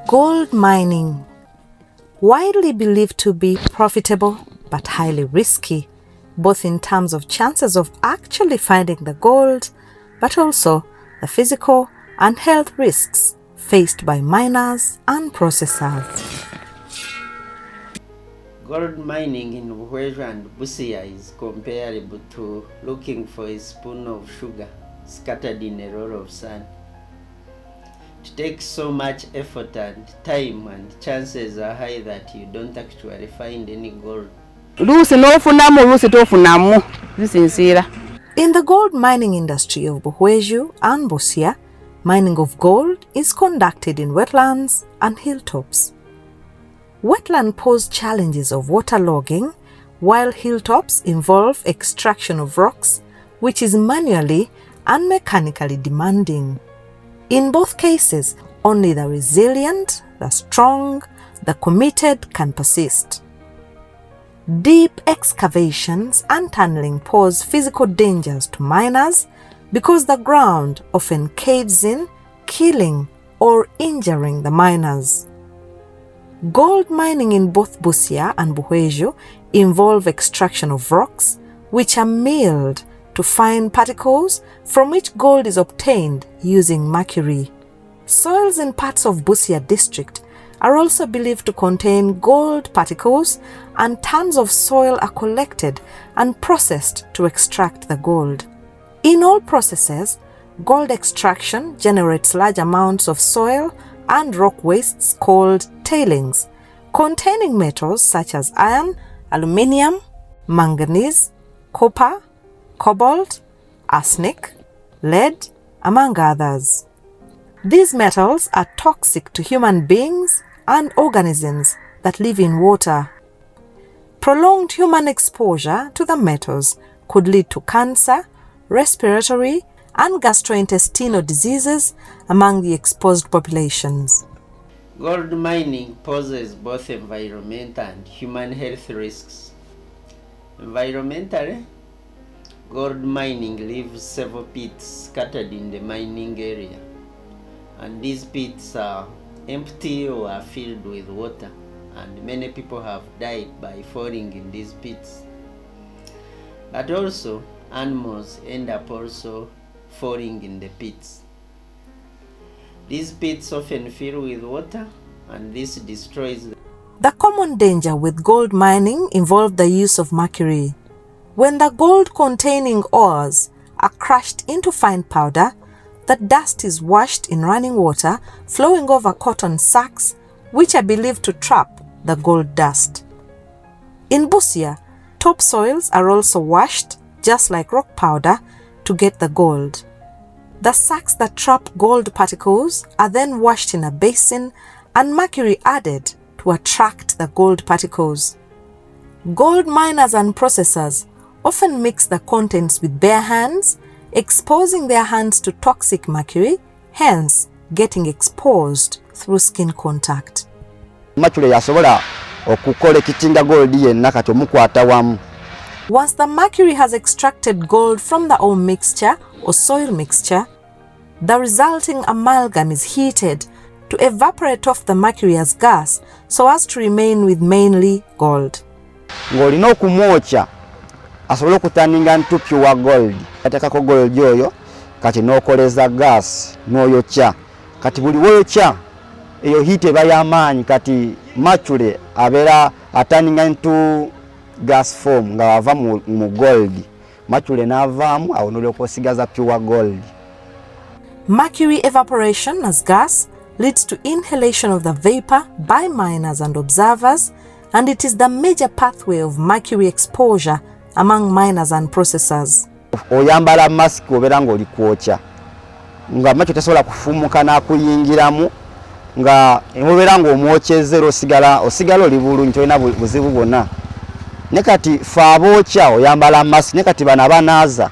Gold mining. Widely believed to be profitable but highly risky, both in terms of chances of actually finding the gold, but also the physical and health risks faced by miners and processors. Gold mining in Buhweju and Busia is comparable to looking for a spoon of sugar scattered in a roll of sand. It takes so much effort and time, and chances are high that you don't actually find any gold. In the gold mining industry of Buhweju and Busia, mining of gold is conducted in wetlands and hilltops. Wetland pose challenges of waterlogging, while hilltops involve extraction of rocks, which is manually and mechanically demanding. In both cases, only the resilient, the strong, the committed can persist. Deep excavations and tunneling pose physical dangers to miners because the ground often caves in, killing or injuring the miners. Gold mining in both Busia and Buhweju involve extraction of rocks, which are milled to fine particles from which gold is obtained using mercury. Soils in parts of Busia district are also believed to contain gold particles, and tons of soil are collected and processed to extract the gold. In all processes, gold extraction generates large amounts of soil and rock wastes called tailings, containing metals such as iron, aluminium, manganese, copper, cobalt, arsenic, lead, among others. These metals are toxic to human beings and organisms that live in water. Prolonged human exposure to the metals could lead to cancer, respiratory, and gastrointestinal diseases among the exposed populations. Gold mining poses both environmental and human health risks. Environmentally, gold mining leaves several pits scattered in the mining area, and these pits are empty or are filled with water, and many people have died by falling in these pits. But also, animals end up also falling in the pits. These pits often fill with water, and this destroys them. The common danger with gold mining involved the use of mercury. When the gold-containing ores are crushed into fine powder, the dust is washed in running water flowing over cotton sacks, which are believed to trap the gold dust. In Busia, topsoils are also washed, just like rock powder, to get the gold. The sacks that trap gold particles are then washed in a basin and mercury added to attract the gold particles. Gold miners and processors often mix the contents with bare hands, exposing their hands to toxic mercury, hence getting exposed through skin contact. Once the mercury has extracted gold from the ore mixture or soil mixture, the resulting amalgam is heated to evaporate off the mercury as gas so as to remain with mainly gold. Ng'olina okumwokya asobole okutaninga ntupi wa gold atekako gold oyo kati n'okoleza gas n'oyokya kati buli woyokya eyo heat eba y'amaanyi kati mercury abeera ataninga ntu gas form nga wava mu gold mercury n'avaamu awo n'olyoka osigaza pure gold. Mercury evaporation as gas leads to inhalation of the vapor by miners and observers, and it is the major pathway of mercury exposure among miners and processors. Oyambala mask obeera ng'oli kwokya nga mercury tasobola kufumuka n'akuyingiramu nga obeera ng'omwokyezera osigala oli bulungi tolina buzibu bwonna. Ne kati fe abookya oyambala mask, ne kati bano abanaaza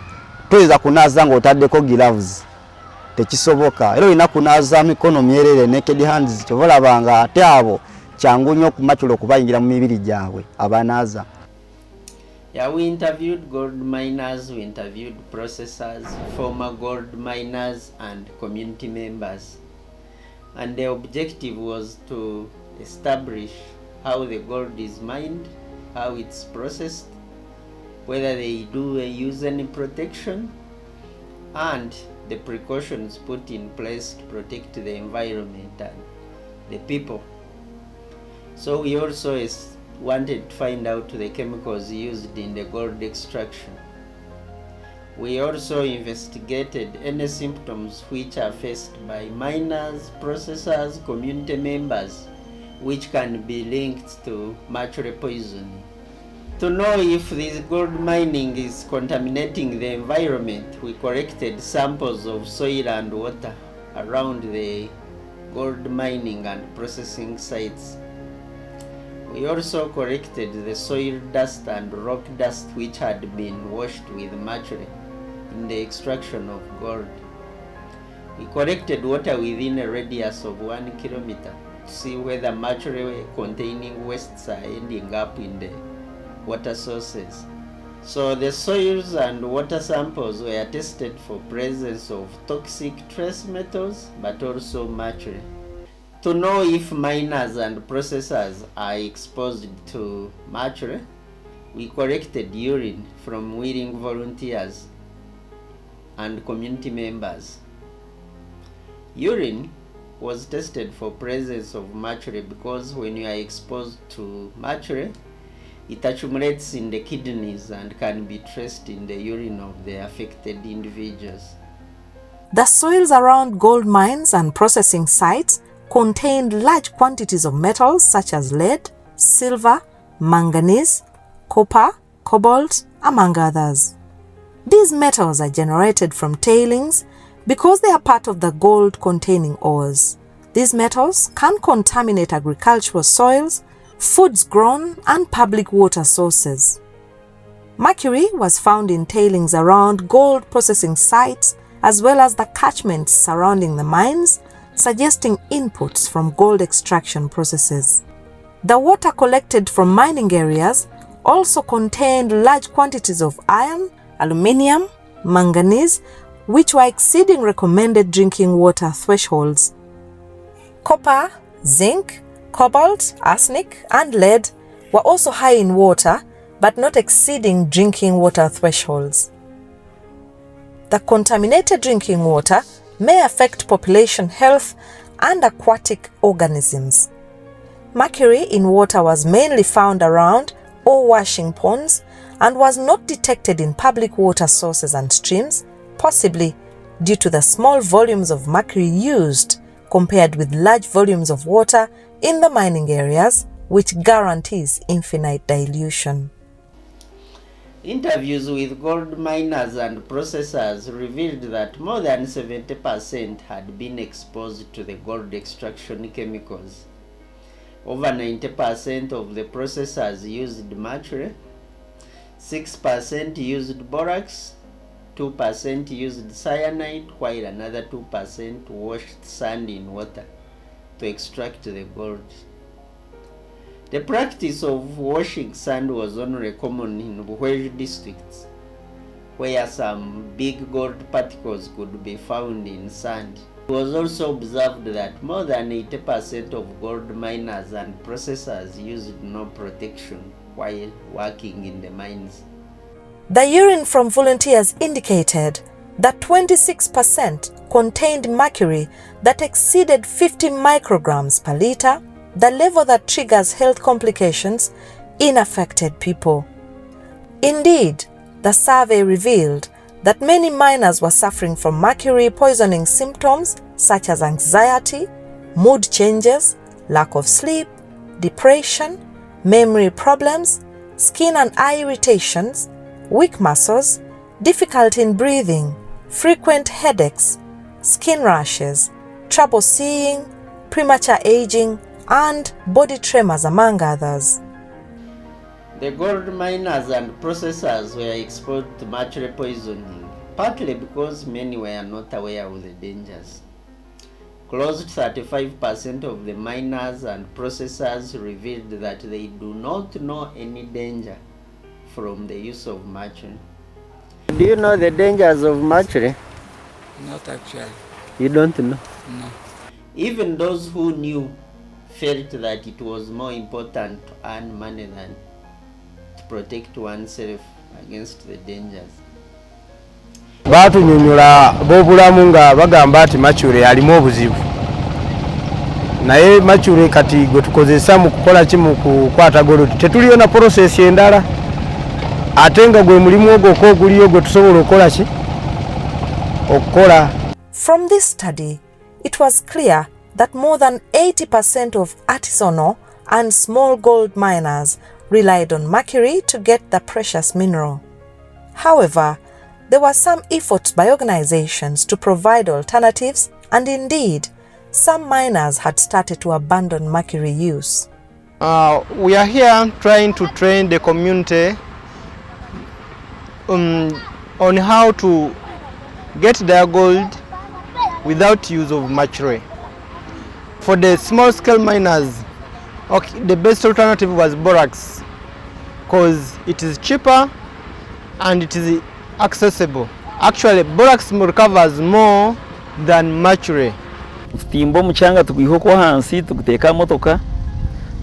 toyinza kunaaza ng'otaddeko gloves. Tekisoboka. Era olina kunaaza mikono myerere, naked hands, kyobalabanga ate abo kyangu nnyo okumatula okubayingira mu mibiri gyabwe abanaaza. Yeah, we interviewed gold miners, we interviewed processors, former gold miners and community members. and the objective was to establish how the gold is mined, how it's processed, whether they do use any protection, and the precautions put in place to protect the environment and the people. So we also wanted to find out the chemicals used in the gold extraction. We also investigated any symptoms which are faced by miners, processors, community members, which can be linked to mercury poisoning. To know if this gold mining is contaminating the environment, we collected samples of soil and water around the gold mining and processing sites. We also collected the soil dust and rock dust which had been washed with mercury in the extraction of gold. We collected water within a radius of 1 kilometer to see whether mercury containing wastes are ending up in the water sources. So the soils and water samples were tested for presence of toxic trace metals but also mercury. To know if miners and processors are exposed to mercury, we collected urine from willing volunteers and community members. Urine was tested for presence of mercury because when you are exposed to mercury, it accumulates in the kidneys and can be traced in the urine of the affected individuals. The soils around gold mines and processing sites contained large quantities of metals such as lead, silver, manganese, copper, cobalt, among others. These metals are generated from tailings because they are part of the gold-containing ores. These metals can contaminate agricultural soils, foods grown, and public water sources. Mercury was found in tailings around gold processing sites as well as the catchments surrounding the mines, suggesting inputs from gold extraction processes. The water collected from mining areas also contained large quantities of iron, aluminium, manganese, which were exceeding recommended drinking water thresholds. Copper, zinc, cobalt, arsenic, and lead were also high in water, but not exceeding drinking water thresholds. The contaminated drinking water may affect population health and aquatic organisms. Mercury in water was mainly found around ore washing ponds and was not detected in public water sources and streams, possibly due to the small volumes of mercury used compared with large volumes of water in the mining areas, which guarantees infinite dilution. Interviews with gold miners and processors revealed that more than 70% had been exposed to the gold extraction chemicals. Over 90% of the processors used mercury, 6% used borax, 2% used cyanide, while another 2% washed sand in water to extract the gold. The practice of washing sand was only common in Buhweju districts, where some big gold particles could be found in sand. It was also observed that more than 80% of gold miners and processors used no protection while working in the mines. The urine from volunteers indicated that 26% contained mercury that exceeded 50 micrograms per liter, the level that triggers health complications in affected people. Indeed, the survey revealed that many miners were suffering from mercury poisoning symptoms such as anxiety, mood changes, lack of sleep, depression, memory problems, skin and eye irritations, weak muscles, difficulty in breathing, frequent headaches, skin rashes, trouble seeing, premature aging, and body tremors, among others. The gold miners and processors were exposed to mercury poisoning, partly because many were not aware of the dangers. Close to 35% of the miners and processors revealed that they do not know any danger from the use of mercury. Do you know the dangers of mercury? Not actually. You don't know? No. Even those who knew felt that it was more important to earn money than to protect oneself against the dangers. Batunyonyola b'obulamu nga bagamba nti mercury alimu obuzibu, naye mercury kati gwe tukozesa mu kukola ki mu kukwata gold tetuliyo na process endala, ate nga gwe mulimu ogwo ko oguliyo gwe tusobola okukola ki okukola. From this study, it was clear that more than 80% of artisanal and small gold miners relied on mercury to get the precious mineral. However, there were some efforts by organizations to provide alternatives, and indeed, some miners had started to abandon mercury use. We are here trying to train the community on how to get their gold without use of mercury. For the small scale miners, the best alternative was borax because it is cheaper and it is accessible. Actually, borax recovers more than mercury. Tutimba omukyanga tugwihoko hansi tuguteka motoka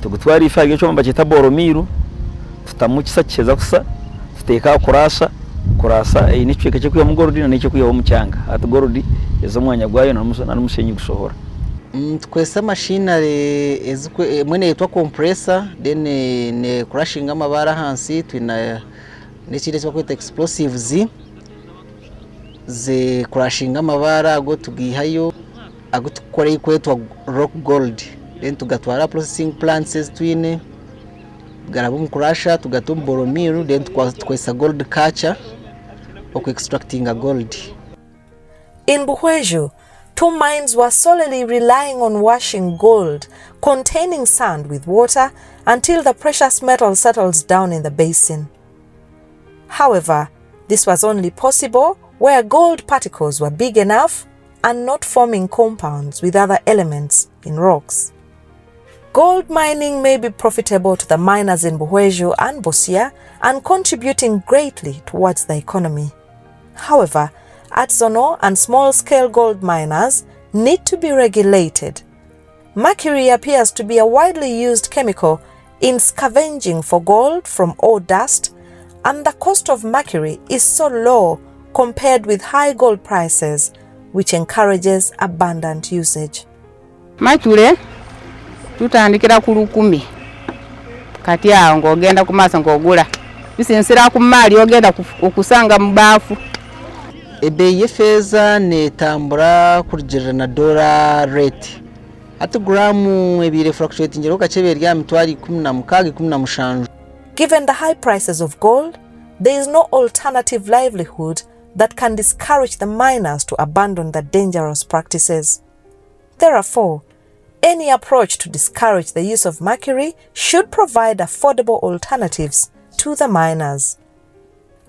tugutwara ifage cyo mbakita boromiru tutamukisa kisheza kusa tuteka kurasa nicweke cyo kuya mugorodi na nicyo kuya omucyanga ati gorodi ezo mwanya gwayo na musenyi gusohora. Tukwesa machinery ezikwe mwene yitwa compressor then ne crushing amabara hansi twina n'ikindi cyo explosives ze crushing amabara go tugihayo agutukore ikwetwa rock gold then tugatwara processing plants twine garabu mkrasha tugatum boromiru then tukwesa gold catcher oku extracting a gold. In Buhweju, 2 mines were solely relying on washing gold containing sand with water until the precious metal settles down in the basin. However, this was only possible where gold particles were big enough and not forming compounds with other elements in rocks. Gold mining may be profitable to the miners in Buhweju and Busia and contributing greatly towards the economy. However, artisanal and small-scale gold miners need to be regulated. Mercury appears to be a widely used chemical in scavenging for gold from ore dust, and the cost of mercury is so low compared with high gold prices, which encourages abundant usage. Mercury tutandikira ku 10 kati awo ng'ogenda ku maaso ng'ogula bisensera ku mali ogenda okusanga mu baafu. Ebeyi y'efeeza netambura kurigirira na dollar rate ati gramu ebire fluctuating ngero kachebe erya mitwali 16-17. Given the high prices of gold, there is no alternative livelihood that can discourage the miners to abandon the dangerous practices. Therefore, any approach to discourage the use of mercury should provide affordable alternatives to the miners.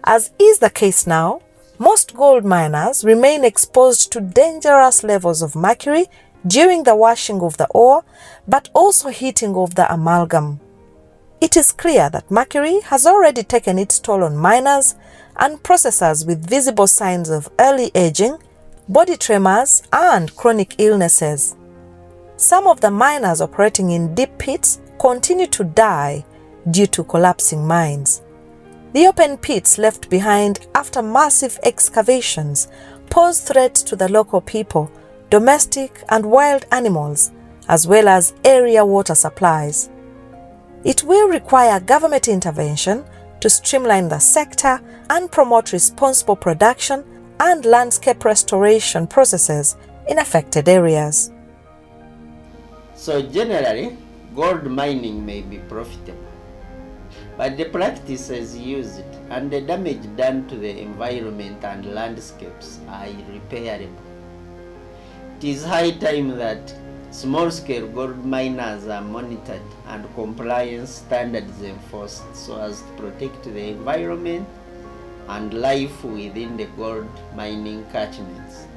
As is the case now, most gold miners remain exposed to dangerous levels of mercury during the washing of the ore, but also heating of the amalgam. It is clear that mercury has already taken its toll on miners and processors with visible signs of early aging, body tremors, and chronic illnesses. Some of the miners operating in deep pits continue to die due to collapsing mines. The open pits left behind after massive excavations pose threats to the local people, domestic and wild animals, as well as area water supplies. It will require government intervention to streamline the sector and promote responsible production and landscape restoration processes in affected areas. So generally, gold mining may be profitable, but the practices used and the damage done to the environment and landscapes are irreparable. It is high time that small-scale gold miners are monitored and compliance standards enforced so as to protect the environment and life within the gold mining catchments.